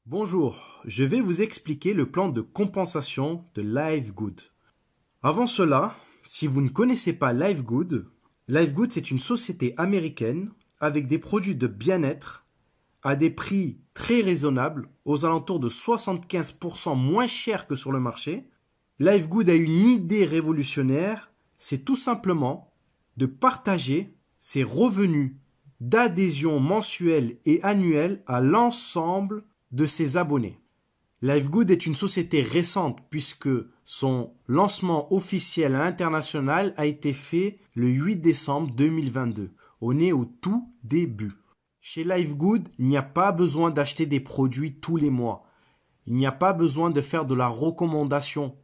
Bonjour, je vais vous expliquer le plan de compensation de LiveGood. Avant cela, si vous ne connaissez pas LiveGood c'est une société américaine avec des produits de bien-être à des prix très raisonnables, aux alentours de 75% moins chers que sur le marché. LiveGood a une idée révolutionnaire, c'est tout simplement de partager ses revenus d'adhésion mensuelle et annuelle à l'ensemble de ses abonnés. LiveGood est une société récente puisque son lancement officiel à l'international a été fait le 8 décembre 2022. On est au tout début. Chez LiveGood, il n'y a pas besoin d'acheter des produits tous les mois. Il n'y a pas besoin de faire de la recommandation.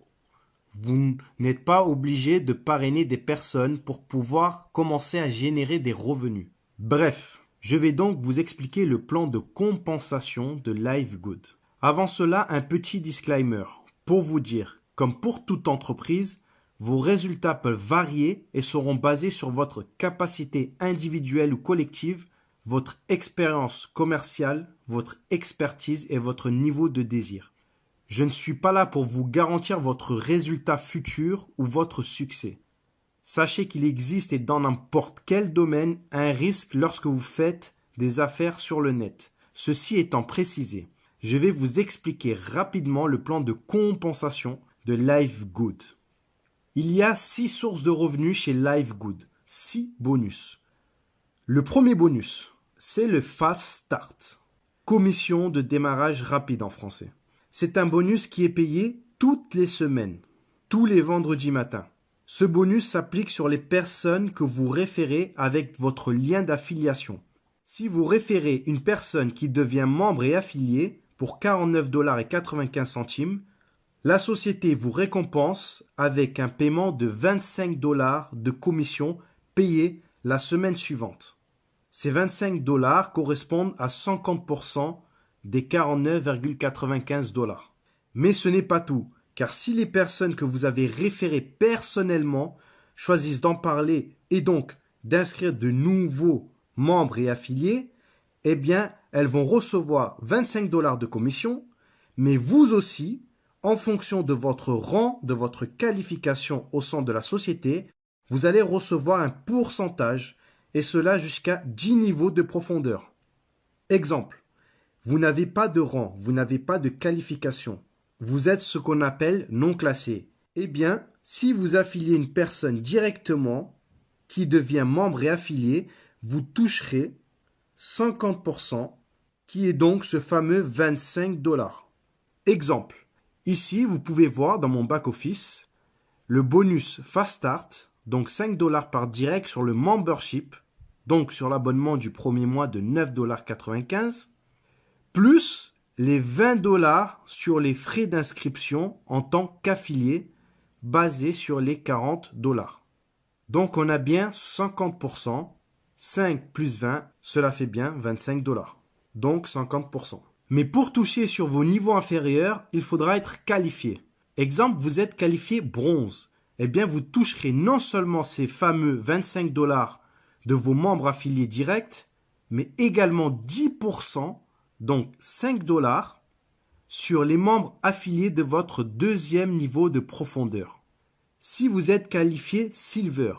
Vous n'êtes pas obligé de parrainer des personnes pour pouvoir commencer à générer des revenus. Bref, je vais donc vous expliquer le plan de compensation de LiveGood. Avant cela, un petit disclaimer pour vous dire, comme pour toute entreprise, vos résultats peuvent varier et seront basés sur votre capacité individuelle ou collective, votre expérience commerciale, votre expertise et votre niveau de désir. Je ne suis pas là pour vous garantir votre résultat futur ou votre succès. Sachez qu'il existe et dans n'importe quel domaine un risque lorsque vous faites des affaires sur le net. Ceci étant précisé, je vais vous expliquer rapidement le plan de compensation de LiveGood. Il y a 6 sources de revenus chez LiveGood, 6 bonus. Le premier bonus, c'est le Fast Start, commission de démarrage rapide en français. C'est un bonus qui est payé toutes les semaines, tous les vendredis matins. Ce bonus s'applique sur les personnes que vous référez avec votre lien d'affiliation. Si vous référez une personne qui devient membre et affiliée pour 49,95 $, la société vous récompense avec un paiement de 25 $ de commission payée la semaine suivante. Ces 25 $ correspondent à 50% des 49,95 $. Mais ce n'est pas tout, car si les personnes que vous avez référées personnellement choisissent d'en parler et donc d'inscrire de nouveaux membres et affiliés, eh bien, elles vont recevoir 25 $ de commission, mais vous aussi, en fonction de votre rang, de votre qualification au sein de la société, vous allez recevoir un pourcentage, et cela jusqu'à 10 niveaux de profondeur. Exemple. Vous n'avez pas de rang, vous n'avez pas de qualification. Vous êtes ce qu'on appelle non classé. Eh bien, si vous affiliez une personne directement qui devient membre et affilié, vous toucherez 50%, qui est donc ce fameux 25 $. Exemple. Ici, vous pouvez voir dans mon back-office le bonus Fast Start, donc 5 $ par direct sur le membership, donc sur l'abonnement du premier mois de 9,95 $, plus les 20 $ sur les frais d'inscription en tant qu'affilié basés sur les 40 $. Donc on a bien 50%, 5 plus 20, cela fait bien 25 $. Donc 50%. Mais pour toucher sur vos niveaux inférieurs, il faudra être qualifié. Exemple, vous êtes qualifié bronze. Eh bien, vous toucherez non seulement ces fameux 25 $ de vos membres affiliés directs, mais également 10%, donc 5 $, sur les membres affiliés de votre deuxième niveau de profondeur. Si vous êtes qualifié Silver,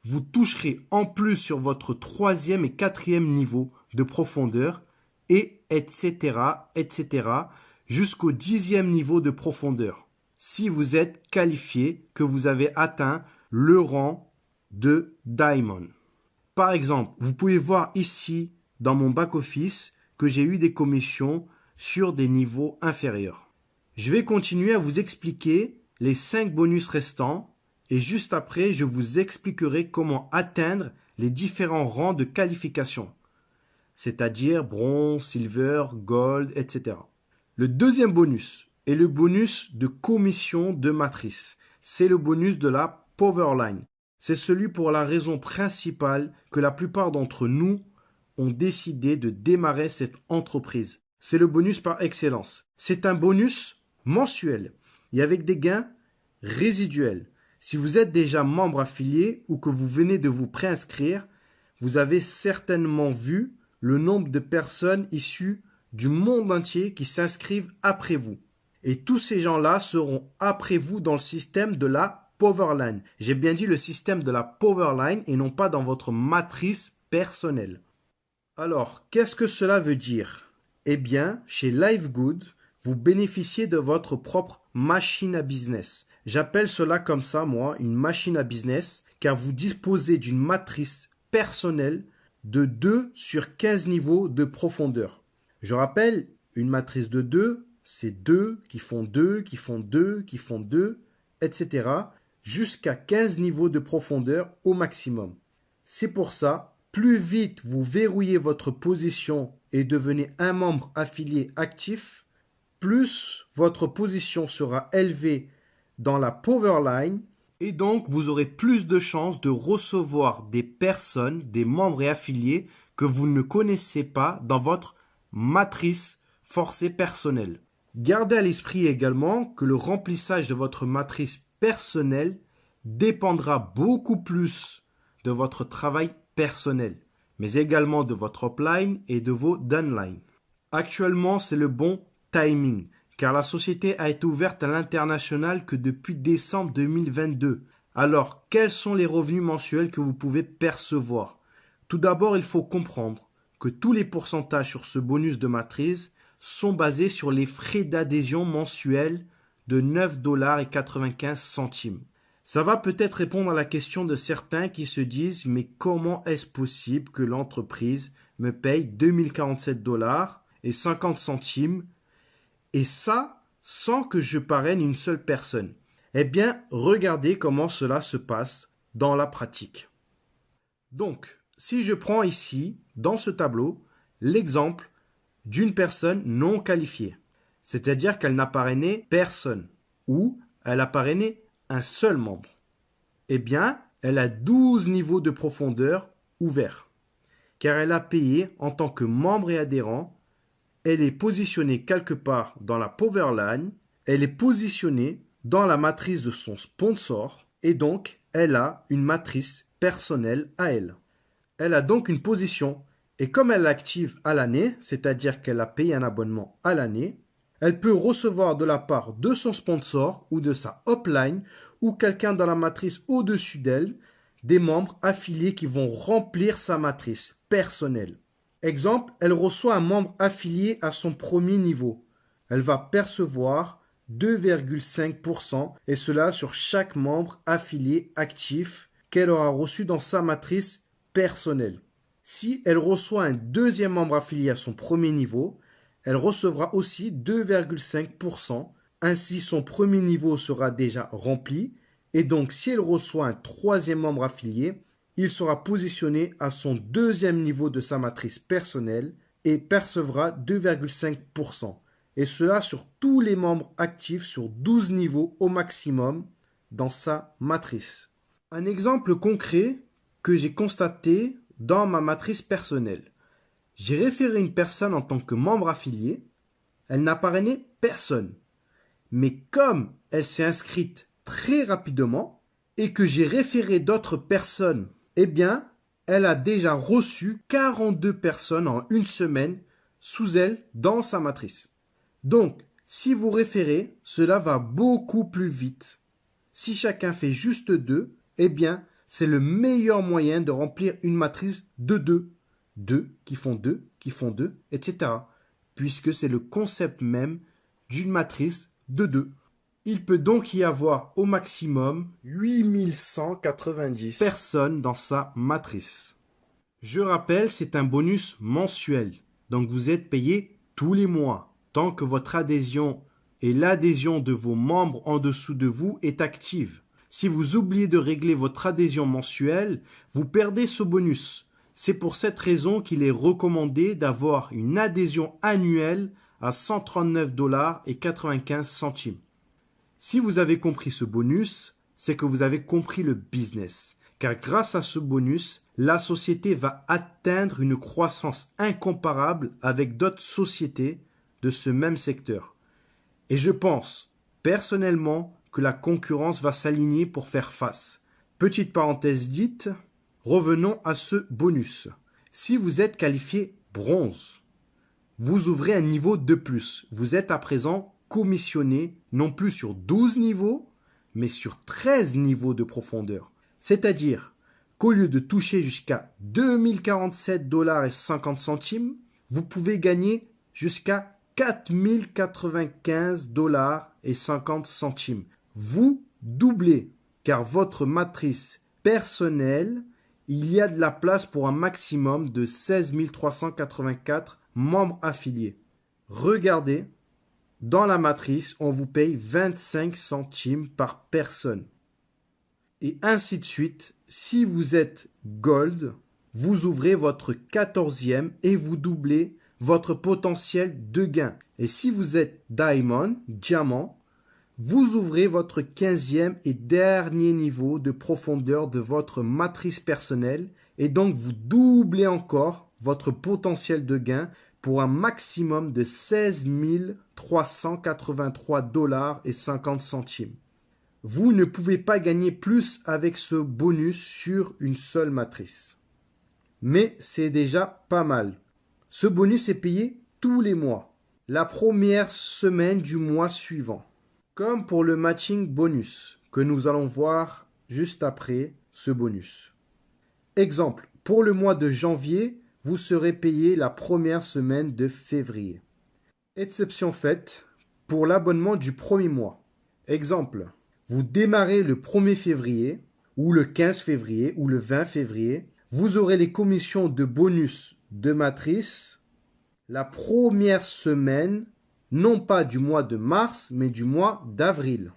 vous toucherez en plus sur votre troisième et quatrième niveau de profondeur et etc. jusqu'au 10e niveau de profondeur. Si vous êtes qualifié, que vous avez atteint le rang de Diamond. Par exemple, vous pouvez voir ici dans mon back-office que j'ai eu des commissions sur des niveaux inférieurs. Je vais continuer à vous expliquer les 5 bonus restants et juste après, je vous expliquerai comment atteindre les différents rangs de qualification, c'est-à-dire bronze, silver, gold, etc. Le deuxième bonus est le bonus de commission de matrice. C'est le bonus de la Powerline. C'est celui pour la raison principale que la plupart d'entre nous ont décidé de démarrer cette entreprise. C'est le bonus par excellence. C'est un bonus mensuel et avec des gains résiduels. Si vous êtes déjà membre affilié ou que vous venez de vous préinscrire, vous avez certainement vu le nombre de personnes issues du monde entier qui s'inscrivent après vous. Et tous ces gens-là seront après vous dans le système de la Powerline. J'ai bien dit le système de la Powerline et non pas dans votre matrice personnelle. Alors, qu'est-ce que cela veut dire? Eh bien, chez LiveGood, vous bénéficiez de votre propre machine à business. J'appelle cela comme ça, moi, une machine à business, car vous disposez d'une matrice personnelle de 2 sur 15 niveaux de profondeur. Je rappelle, une matrice de 2, c'est 2 qui font 2, qui font 2, qui font 2, etc. jusqu'à 15 niveaux de profondeur au maximum. C'est pour ça, plus vite vous verrouillez votre position et devenez un membre affilié actif, plus votre position sera élevée dans la Powerline et donc vous aurez plus de chances de recevoir des personnes, des membres et affiliés que vous ne connaissez pas dans votre matrice forcée personnelle. Gardez à l'esprit également que le remplissage de votre matrice personnelle dépendra beaucoup plus de votre travail personnel, mais également de votre upline et de vos downlines. Actuellement, c'est le bon timing, car la société a été ouverte à l'international que depuis décembre 2022. Alors, quels sont les revenus mensuels que vous pouvez percevoir? Tout d'abord, il faut comprendre que tous les pourcentages sur ce bonus de matrice sont basés sur les frais d'adhésion mensuels de 9,95 $. Ça va peut-être répondre à la question de certains qui se disent « Mais comment est-ce possible que l'entreprise me paye 2047 $ et 50 centimes et ça sans que je parraine une seule personne ?» Eh bien, regardez comment cela se passe dans la pratique. Donc, si je prends ici, dans ce tableau, l'exemple d'une personne non qualifiée, c'est-à-dire qu'elle n'a parrainé personne ou elle a parrainé un seul membre, eh bien, elle a 12 niveaux de profondeur ouverts, car elle a payé en tant que membre et adhérent, elle est positionnée quelque part dans la Powerline, elle est positionnée dans la matrice de son sponsor, et donc, elle a une matrice personnelle à elle. Elle a donc une position, et comme elle l'active à l'année, c'est-à-dire qu'elle a payé un abonnement à l'année, elle peut recevoir de la part de son sponsor ou de sa upline ou quelqu'un dans la matrice au-dessus d'elle des membres affiliés qui vont remplir sa matrice personnelle. Exemple, elle reçoit un membre affilié à son premier niveau. Elle va percevoir 2,5% et cela sur chaque membre affilié actif qu'elle aura reçu dans sa matrice personnelle. Si elle reçoit un deuxième membre affilié à son premier niveau, elle recevra aussi 2,5%. Ainsi, son premier niveau sera déjà rempli. Et donc, si elle reçoit un troisième membre affilié, il sera positionné à son deuxième niveau de sa matrice personnelle et percevra 2,5%. Et cela sur tous les membres actifs sur 12 niveaux au maximum dans sa matrice. Un exemple concret que j'ai constaté dans ma matrice personnelle. J'ai référé une personne en tant que membre affilié. Elle n'a parrainé personne. Mais comme elle s'est inscrite très rapidement et que j'ai référé d'autres personnes, eh bien, elle a déjà reçu 42 personnes en une semaine sous elle dans sa matrice. Donc, si vous référez, cela va beaucoup plus vite. Si chacun fait juste 2, eh bien, c'est le meilleur moyen de remplir une matrice de 2. 2 qui font 2, qui font 2, etc. Puisque c'est le concept même d'une matrice de 2. Il peut donc y avoir au maximum 8190 personnes dans sa matrice. Je rappelle, c'est un bonus mensuel. Donc vous êtes payé tous les mois, tant que votre adhésion et l'adhésion de vos membres en dessous de vous est active. Si vous oubliez de régler votre adhésion mensuelle, vous perdez ce bonus. C'est pour cette raison qu'il est recommandé d'avoir une adhésion annuelle à 139,95 $. Si vous avez compris ce bonus, c'est que vous avez compris le business. Car grâce à ce bonus, la société va atteindre une croissance incomparable avec d'autres sociétés de ce même secteur. Et je pense, personnellement, que la concurrence va s'aligner pour faire face. Petite parenthèse dite, revenons à ce bonus. Si vous êtes qualifié bronze, vous ouvrez un niveau de plus. Vous êtes à présent commissionné non plus sur 12 niveaux, mais sur 13 niveaux de profondeur. C'est-à-dire qu'au lieu de toucher jusqu'à 2047,50 $, vous pouvez gagner jusqu'à 4095,50 $. Vous doublez, car votre matrice personnelle, il y a de la place pour un maximum de 16 384 membres affiliés. Regardez, dans la matrice, on vous paye 25 centimes par personne. Et ainsi de suite, si vous êtes Gold, vous ouvrez votre 14e et vous doublez votre potentiel de gain. Et si vous êtes Diamond, Diamant, vous ouvrez votre 15e et dernier niveau de profondeur de votre matrice personnelle et donc vous doublez encore votre potentiel de gain pour un maximum de 16 383,50 $. Vous ne pouvez pas gagner plus avec ce bonus sur une seule matrice. Mais c'est déjà pas mal. Ce bonus est payé tous les mois, la première semaine du mois suivant. Comme pour le matching bonus que nous allons voir juste après ce bonus. Exemple, pour le mois de janvier, vous serez payé la première semaine de février. Exception faite pour l'abonnement du premier mois. Exemple, vous démarrez le 1er février ou le 15 février ou le 20 février. Vous aurez les commissions de bonus de matrice la première semaine, non pas du mois de mars, mais du mois d'avril.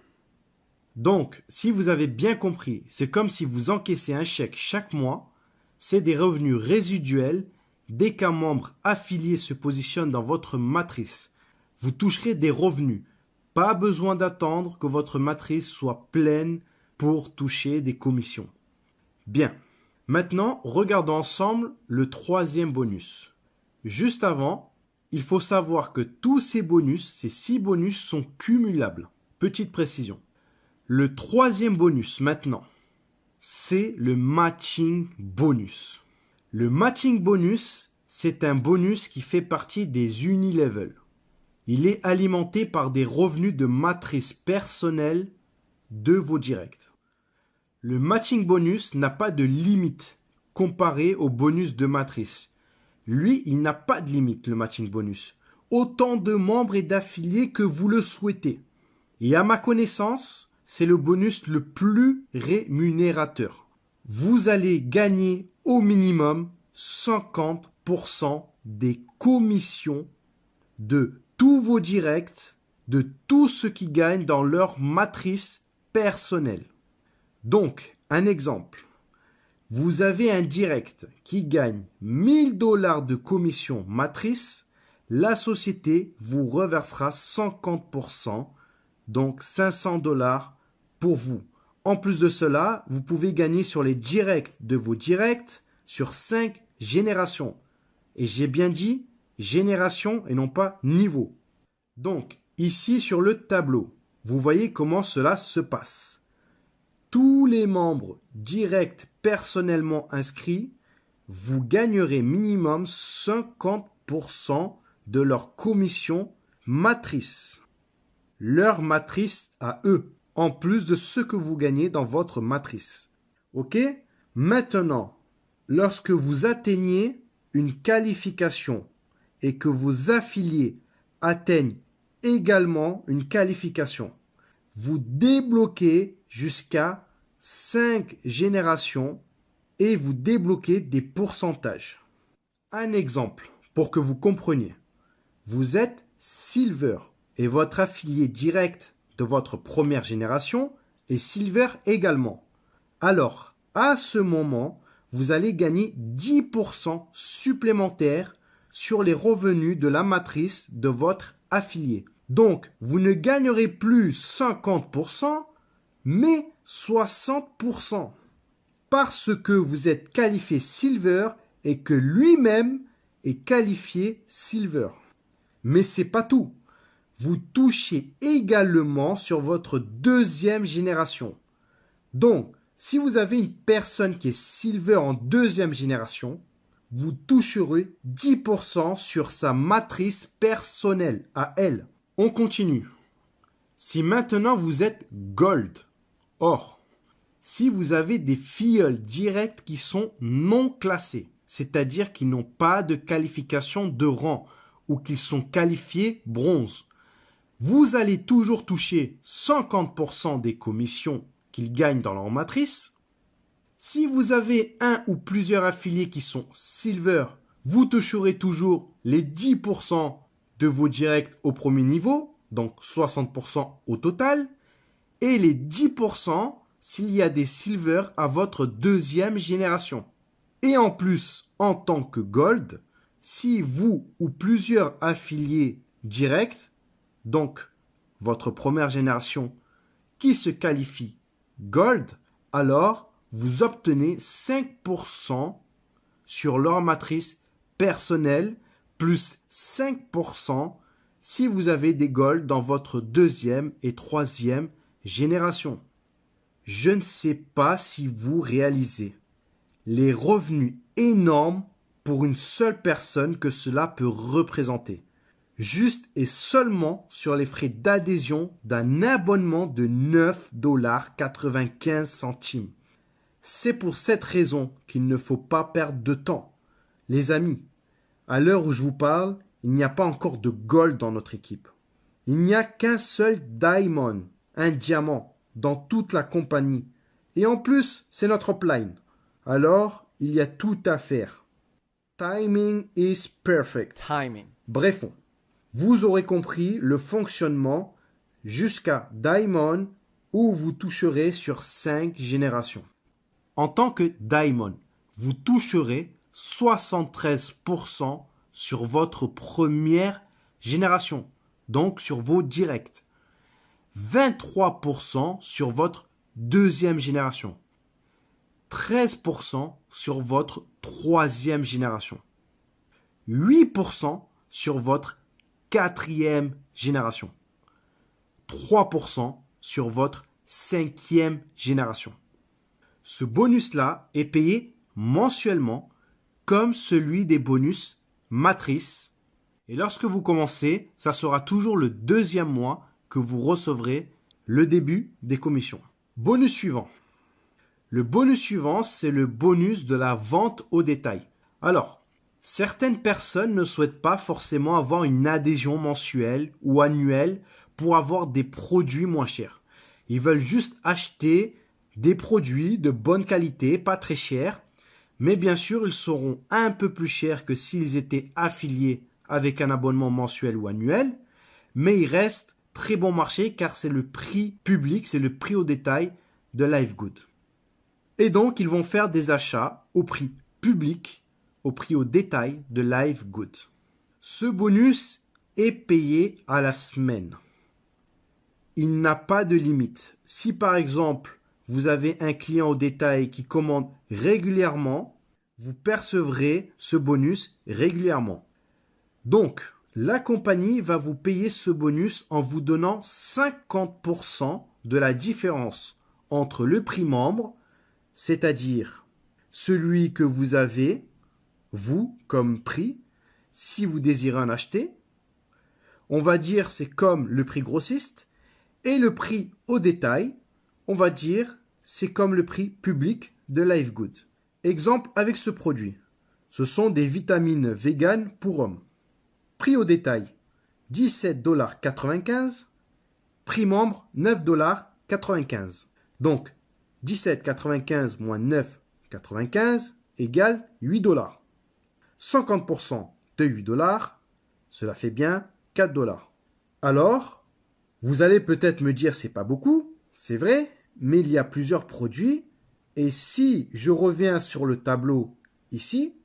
Donc, si vous avez bien compris, c'est comme si vous encaissez un chèque chaque mois. C'est des revenus résiduels dès qu'un membre affilié se positionne dans votre matrice. Vous toucherez des revenus. Pas besoin d'attendre que votre matrice soit pleine pour toucher des commissions. Bien. Maintenant, regardons ensemble le troisième bonus. Juste avant, il faut savoir que tous ces bonus, ces 6 bonus sont cumulables. Petite précision. Le troisième bonus maintenant, c'est le matching bonus. Le matching bonus, c'est un bonus qui fait partie des unilevel. Il est alimenté par des revenus de matrice personnelle de vos directs. Le matching bonus n'a pas de limite comparé au bonus de matrice. Lui, il n'a pas de limite, le matching bonus. Autant de membres et d'affiliés que vous le souhaitez. Et à ma connaissance, c'est le bonus le plus rémunérateur. Vous allez gagner au minimum 50% des commissions de tous vos directs, de tous ceux qui gagnent dans leur matrice personnelle. Donc, un exemple. Vous avez un direct qui gagne 1000 $ de commission matrice, la société vous reversera 50%, donc 500 $ pour vous. En plus de cela, vous pouvez gagner sur les directs de vos directs sur 5 générations. Et j'ai bien dit génération et non pas niveau. Donc, ici sur le tableau, vous voyez comment cela se passe. Tous les membres directs personnellement inscrits, vous gagnerez minimum 50% de leur commission matrice. Leur matrice à eux, en plus de ce que vous gagnez dans votre matrice. Ok? Maintenant, lorsque vous atteignez une qualification et que vos affiliés atteignent également une qualification, vous débloquez jusqu'à 5 générations et vous débloquez des pourcentages. Un exemple pour que vous compreniez. Vous êtes Silver et votre affilié direct de votre première génération est Silver également. Alors, à ce moment, vous allez gagner 10% supplémentaires sur les revenus de la matrice de votre affilié. Donc, vous ne gagnerez plus 50%, mais 60%. Parce que vous êtes qualifié Silver et que lui-même est qualifié Silver. Mais c'est pas tout. Vous touchez également sur votre deuxième génération. Donc, si vous avez une personne qui est Silver en deuxième génération, vous toucherez 10% sur sa matrice personnelle à elle. On continue. Si maintenant vous êtes Gold, or, si vous avez des filleuls directs qui sont non classés, c'est-à-dire qui n'ont pas de qualification de rang ou qui sont qualifiés bronze, vous allez toujours toucher 50% des commissions qu'ils gagnent dans leur matrice. Si vous avez un ou plusieurs affiliés qui sont silver, vous toucherez toujours les 10% de vos directs au premier niveau, donc 60% au total, et les 10% s'il y a des silver à votre deuxième génération. Et en plus, en tant que gold, si vous ou plusieurs affiliés directs, donc votre première génération, qui se qualifie gold, alors vous obtenez 5% sur leur matrice personnelle, plus 5% si vous avez des gold dans votre deuxième et troisième génération. Je ne sais pas si vous réalisez les revenus énormes pour une seule personne que cela peut représenter. Juste et seulement sur les frais d'adhésion d'un abonnement de 9,95 $. C'est pour cette raison qu'il ne faut pas perdre de temps. Les amis, à l'heure où je vous parle, il n'y a pas encore de gold dans notre équipe. Il n'y a qu'un seul diamond, un diamant, dans toute la compagnie. Et en plus, c'est notre upline. Alors, il y a tout à faire. Timing is perfect. Timing. Bref, vous aurez compris le fonctionnement jusqu'à Diamond où vous toucherez sur 5 générations. En tant que Diamond, vous toucherez 73% sur votre première génération, donc sur vos directs. 23% sur votre deuxième génération. 13% sur votre troisième génération. 8% sur votre quatrième génération. 3% sur votre cinquième génération. Ce bonus-là est payé mensuellement comme celui des bonus matrices. Et lorsque vous commencez, ça sera toujours le deuxième mois que vous recevrez le début des commissions. Bonus suivant. Le bonus suivant, c'est le bonus de la vente au détail. Alors, certaines personnes ne souhaitent pas forcément avoir une adhésion mensuelle ou annuelle pour avoir des produits moins chers. Ils veulent juste acheter des produits de bonne qualité, pas très chers, mais bien sûr, ils seront un peu plus chers que s'ils étaient affiliés avec un abonnement mensuel ou annuel, mais ils restent très bon marché car c'est le prix public, c'est le prix au détail de LiveGood. Et donc, ils vont faire des achats au prix public, au prix au détail de LiveGood. Ce bonus est payé à la semaine. Il n'a pas de limite. Si par exemple, vous avez un client au détail qui commande régulièrement, vous percevrez ce bonus régulièrement. Donc, la compagnie va vous payer ce bonus en vous donnant 50% de la différence entre le prix membre, c'est-à-dire celui que vous avez, vous, comme prix, si vous désirez en acheter. On va dire c'est comme le prix grossiste. Et le prix au détail, on va dire c'est comme le prix public de LiveGood. Exemple avec ce produit. Ce sont des vitamines véganes pour hommes. Prix au détail, 17,95 $. Prix membre, 9,95 $. Donc, 17,95 moins 9,95 égale 8 $. 50% de 8 $, cela fait bien 4 $. Alors, vous allez peut-être me dire c'est pas beaucoup, c'est vrai, mais il y a plusieurs produits. Et si je reviens sur le tableau ici,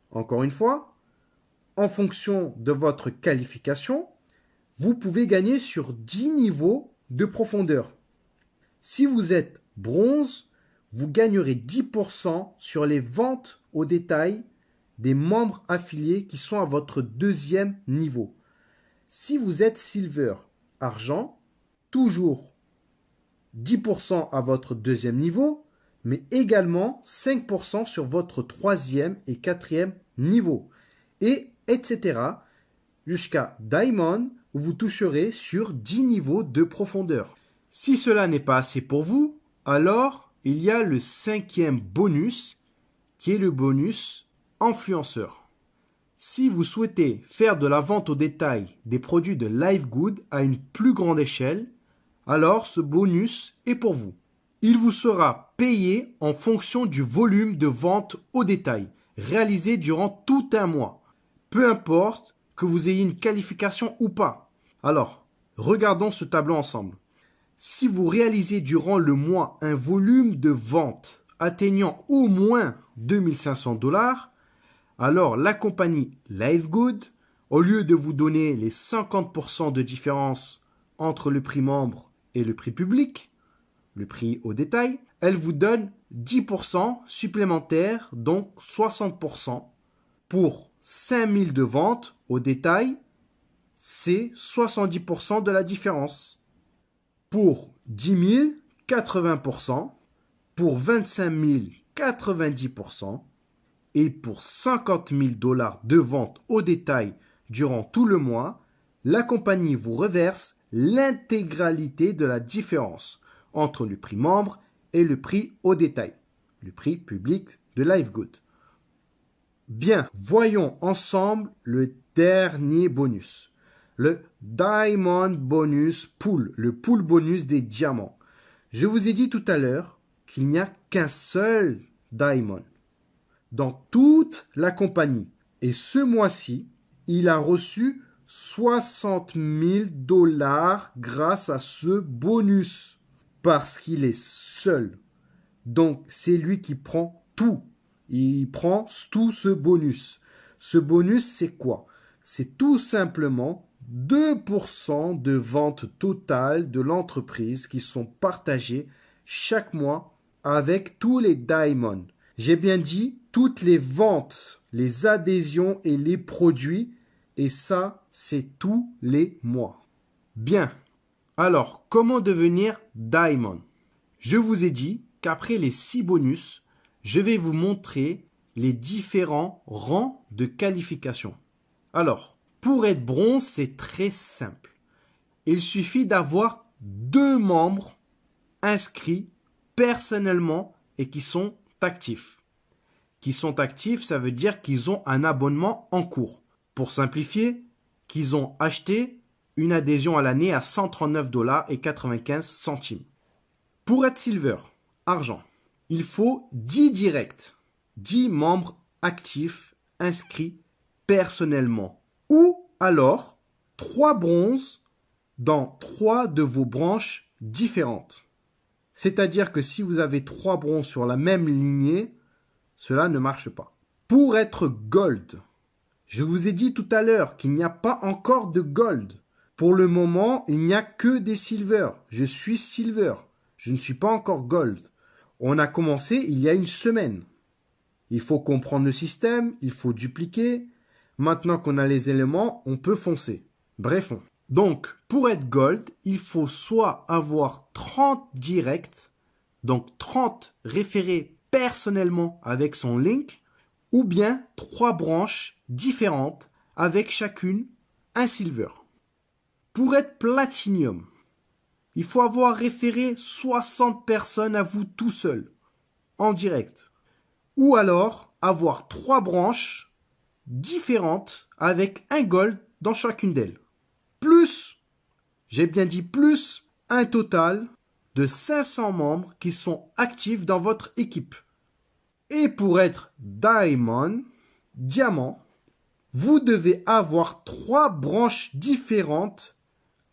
encore une fois, en fonction de votre qualification, vous pouvez gagner sur 10 niveaux de profondeur. Si vous êtes bronze, vous gagnerez 10% sur les ventes au détail des membres affiliés qui sont à votre deuxième niveau. Si vous êtes silver, argent, toujours 10% à votre deuxième niveau, mais également 5% sur votre troisième et quatrième niveau, et etc. jusqu'à Diamond où vous toucherez sur 10 niveaux de profondeur. Si cela n'est pas assez pour vous, alors il y a le 5e bonus qui est le bonus influenceur. Si vous souhaitez faire de la vente au détail des produits de LiveGood à une plus grande échelle, alors ce bonus est pour vous. Il vous sera payé en fonction du volume de vente au détail réalisé durant tout un mois, peu importe que vous ayez une qualification ou pas. Alors, regardons ce tableau ensemble. Si vous réalisez durant le mois un volume de vente atteignant au moins 2500 $, alors la compagnie LiveGood, au lieu de vous donner les 50% de différence entre le prix membre et le prix public, le prix au détail, elle vous donne 10% supplémentaires, donc 60%. Pour 5000 de vente au détail, c'est 70% de la différence. Pour 10 000, 80%. Pour 25 000, 90%. Et pour 50 000 $ de vente au détail durant tout le mois, la compagnie vous reverse l'intégralité de la différence entre le prix membre et le prix au détail, le prix public de LiveGood. Bien, voyons ensemble le dernier bonus, le Diamond Bonus Pool, le pool bonus des diamants. Je vous ai dit tout à l'heure qu'il n'y a qu'un seul Diamond dans toute la compagnie. Et ce mois-ci, il a reçu 60 000 $ grâce à ce bonus. Parce qu'il est seul. Donc, c'est lui qui prend tout. Il prend tout ce bonus. Ce bonus, c'est quoi? C'est tout simplement 2% de vente totale de l'entreprise qui sont partagées chaque mois avec tous les diamonds. J'ai bien dit toutes les ventes, les adhésions et les produits. Et ça, c'est tous les mois. Bien. Alors, comment devenir Diamond? Je vous ai dit qu'après les 6 bonus, je vais vous montrer les différents rangs de qualification. Alors, pour être bronze, c'est très simple. Il suffit d'avoir 2 membres inscrits personnellement et qui sont actifs. Qui sont actifs, ça veut dire qu'ils ont un abonnement en cours. Pour simplifier, qu'ils ont acheté une adhésion à l'année à 139,95 $. Pour être silver, argent, il faut 10 directs, 10 membres actifs inscrits personnellement. Ou alors 3 bronzes dans 3 de vos branches différentes. C'est-à-dire que si vous avez 3 bronzes sur la même lignée, cela ne marche pas. Pour être gold, je vous ai dit tout à l'heure qu'il n'y a pas encore de gold. Pour le moment, il n'y a que des silver. Je suis silver. Je ne suis pas encore gold. On a commencé il y a une semaine. Il faut comprendre le système, il faut dupliquer. Maintenant qu'on a les éléments, on peut foncer. Bref. Donc, pour être gold, il faut soit avoir 30 directs, donc 30 référés personnellement avec son link, ou bien 3 branches différentes avec chacune un silver. Pour être platinum, il faut avoir référé 60 personnes à vous tout seul, en direct. Ou alors avoir 3 branches différentes avec un gold dans chacune d'elles. Plus, j'ai bien dit plus, un total de 500 membres qui sont actifs dans votre équipe. Et pour être diamond, diamant, vous devez avoir 3 branches différentes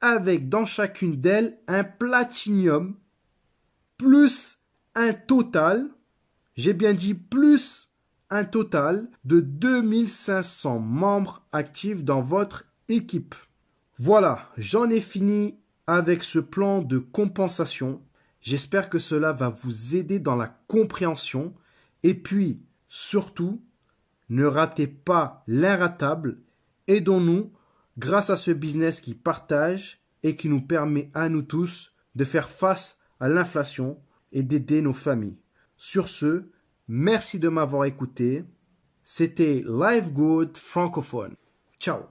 avec dans chacune d'elles un platinium plus un total, j'ai bien dit plus un total de 2500 membres actifs dans votre équipe. Voilà, j'en ai fini avec ce plan de compensation. J'espère que cela va vous aider dans la compréhension. Et puis, surtout, ne ratez pas l'inratable. Aidons-nous grâce à ce business qui partage et qui nous permet à nous tous de faire face à l'inflation et d'aider nos familles. Sur ce, merci de m'avoir écouté C'était Live Good francophone. Ciao.